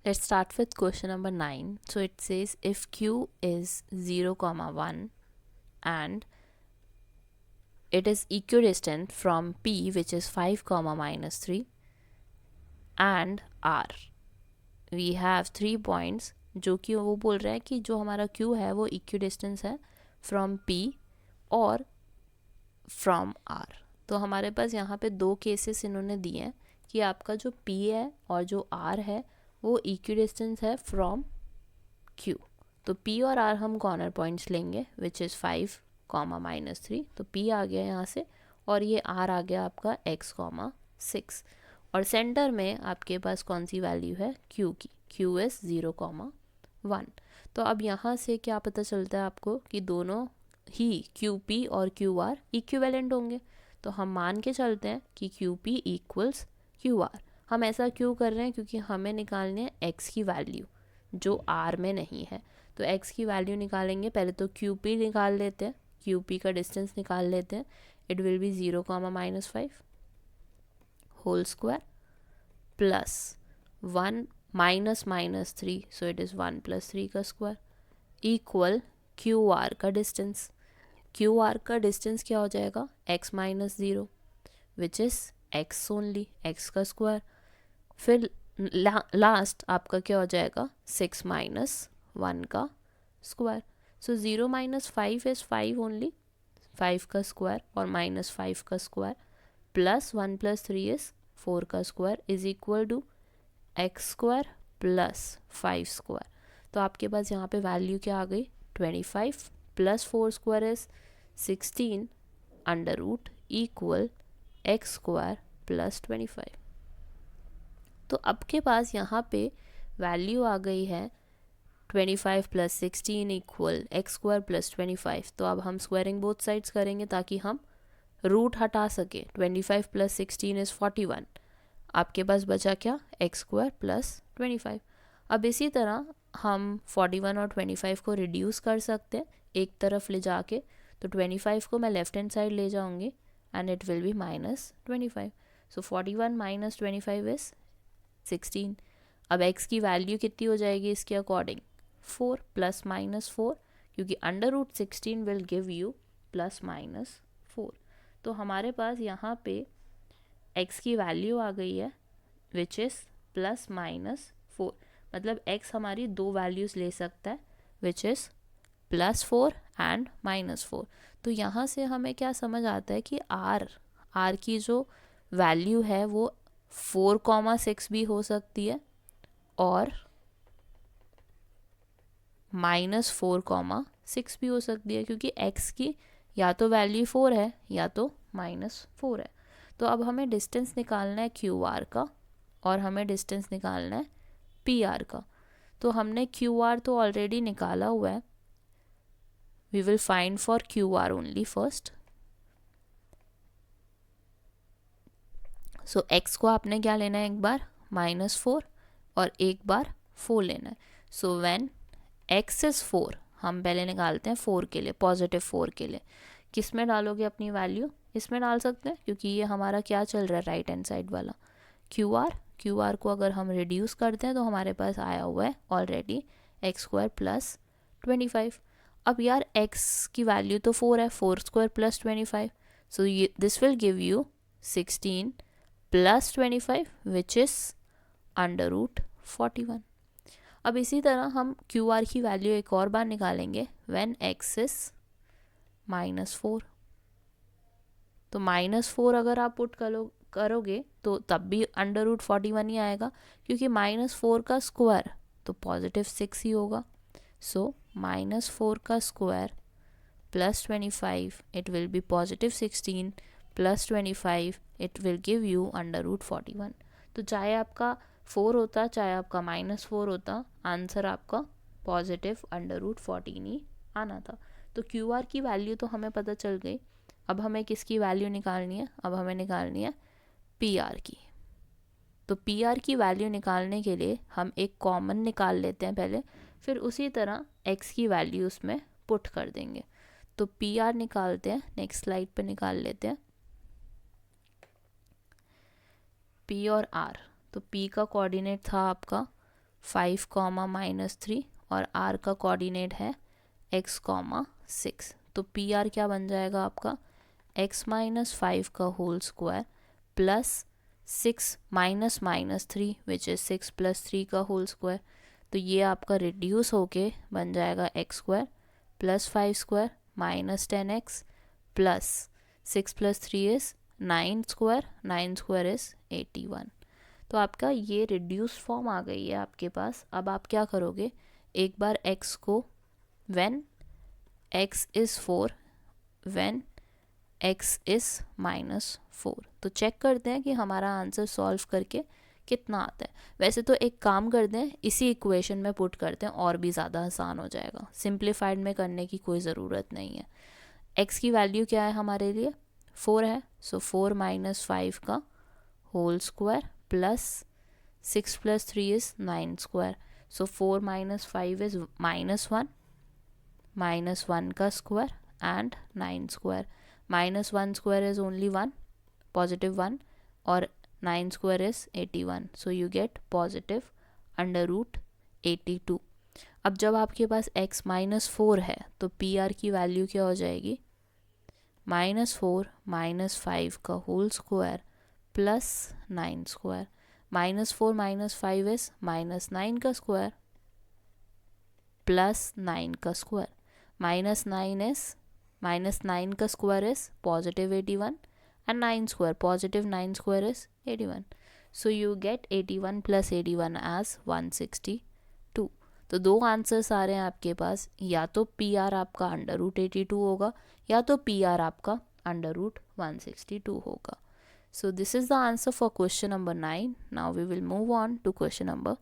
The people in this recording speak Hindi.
Let's start with question number 9. So it says if Q is 0, 1 and it is equidistant from P, which is 5, -3, and R. We have 3 points जो कि वो बोल रहा है कि जो हमारा Q है वो equidistant है from P और from R. तो हमारे पास यहाँ पे 2 केसेस इन्होंने दिए हैं कि आपका जो P है और जो R है वो equidistant है from Q. तो P और R हम कॉर्नर पॉइंट्स लेंगे विच इज़ 5, -3. तो P आ गया यहाँ से और ये R आ गया आपका x, 6. और सेंटर में आपके पास कौन सी वैल्यू है Q की. Q is 0, 1. तो अब यहाँ से क्या पता चलता है आपको कि दोनों ही QP और QR इक्विवेलेंट होंगे. तो हम मान के चलते हैं कि QP इक्वल्स QR. हम ऐसा क्यों कर रहे हैं? क्योंकि हमें निकालनी है x की वैल्यू जो R में नहीं है. तो x की वैल्यू निकालेंगे. पहले तो QP निकाल लेते हैं, QP का डिस्टेंस निकाल लेते हैं. It will be 0, -5 whole square plus 1 -3, so it is 1 + 3 का स्क्वायर इक्वल QR का डिस्टेंस. QR का डिस्टेंस क्या हो जाएगा? x - 0 which is x only, x का स्क्वायर. फिर लास्ट आपका क्या हो जाएगा? 6 - 1 का स्क्वायर. सो 0 - 5 इज़ 5 ओनली, 5 का स्क्वायर और -5 का स्क्वायर प्लस 1 + 3 इज़ 4 का square is equal to x square plus 5 square. तो आपके पास यहाँ पे वैल्यू क्या आ गई? 25 plus 4 square is 16 under root equal x square plus 25. तो आपके पास यहाँ पे वैल्यू आ गई है 25 + 16 इक्वल x स्क्वायर प्लस 25. तो अब हम स्क्वायरिंग बोथ साइड्स करेंगे ताकि हम रूट हटा सके. 25 + 16 इज़ 41. आपके पास बचा क्या? x square plus 25. अब इसी तरह हम 41 और 25 को रिड्यूस कर सकते हैं एक तरफ ले जाके. तो 25 को मैं लेफ्ट हैंड साइड ले जाऊंगी and it will B -25. So 41 - 25 is 16. अब x की वैल्यू कितनी हो जाएगी इसके अकॉर्डिंग? 4 + -4, क्योंकि under root 16 will give you +-4. तो हमारे पास यहाँ पे x की वैल्यू आ गई है विच इज़ +-4. मतलब x हमारी 2 वैल्यूज़ ले सकता है विच इज़ +4 एंड -4. तो यहाँ से हमें क्या समझ आता है कि r की जो वैल्यू है वो 4, 6 भी हो सकती है और -4, 6 भी हो सकती है, क्योंकि x की या तो वैल्यू 4 है या तो -4 है. तो अब हमें डिस्टेंस निकालना है QR का और हमें डिस्टेंस निकालना है PR का. तो हमने QR तो ऑलरेडी निकाला हुआ है. We will find for QR only first. So x को आपने क्या लेना है? एक बार -4 और एक बार 4 लेना है. सो व्हेन x इज़ 4, हम पहले निकालते हैं 4 के लिए, +4 के लिए. किस में डालोगे अपनी वैल्यू? इसमें डाल सकते हैं क्योंकि ये हमारा क्या चल रहा है राइट हैंड साइड वाला QR को अगर हम रिड्यूस करते हैं तो हमारे पास आया हुआ है ऑलरेडी x स्क्वायर प्लस 25. अब यार x की वैल्यू तो 4 है, 4 square plus 25. So this will give you 16 + 25 which is under root 41. अब इसी तरह हम QR की वैल्यू एक और बार निकालेंगे व्हेन x इज़ -4. तो -4 अगर आप पुट करोगे तो तब भी अंडर रूट 41 ही आएगा, क्योंकि -4 का स्क्वायर तो +6 ही होगा. सो -4 का square plus 25 it will be +16 + 25 it will give you under root 41. तो चाहे आपका 4 होता चाहे आपका -4 होता, आंसर आपका पॉजिटिव अंडर रूट 14 ही आना था. तो QR की वैल्यू तो हमें पता चल गई. अब हमें किसकी वैल्यू निकालनी है? अब हमें निकालनी है PR की. तो PR की वैल्यू निकालने के लिए हम एक कॉमन निकाल लेते हैं पहले, फिर उसी तरह x की वैल्यू उसमें पुट कर देंगे. तो PR निकालते हैं, नेक्स्ट स्लाइड पे निकाल लेते हैं P और R. तो P का कोऑर्डिनेट था आपका 5 कॉमा -3 और r का कोऑर्डिनेट है x कॉमा 6। तो पी आर क्या बन जाएगा आपका x माइनस 5 का whole square plus 6 minus -3 which is 6 plus 3 का होल स्क्वायर। तो ये आपका रिड्यूस होके बन जाएगा x square plus 5 square minus 10x plus 6 plus 3 is 9 square, 9 square is 81। तो आपका ये रिड्यूस फॉर्म आ गई है आपके पास। अब आप क्या करोगे, एक बार x को when x is 4 when x is -4, तो चेक करते हैं कि हमारा आंसर सॉल्व करके कितना आता है। वैसे तो एक काम करते हैं, इसी इक्वेशन में पुट करते हैं और भी ज़्यादा आसान हो जाएगा। सिंप्लीफाइड में करने की कोई ज़रूरत नहीं है। x की वैल्यू क्या है हमारे लिए 4 है, सो 4 माइनस 5 का whole square plus 6 plus 3 is 9 square. So 4 minus 5 is -1 का square and 9 square. -1 square is only 1, positive 1, और 9 square is 81। So you get positive √82। अब जब आपके पास x -4 है तो पी आर की वैल्यू क्या हो जाएगी -4 माइनस 5 का whole square plus 9 square. -4 minus 5 is -9 का स्क्वायर प्लस 9 का स्क्वायर। -9 का square is positive 81 and 9 square, positive 9 square is 81. So you get 81 plus 81 as 162. तो दो आंसर्स आ रहे हैं आपके पास, या तो पी आर आपका √82 होगा या तो पी आर आपका √162 होगा। So this is the answer for question number 9. Now we will move on to question number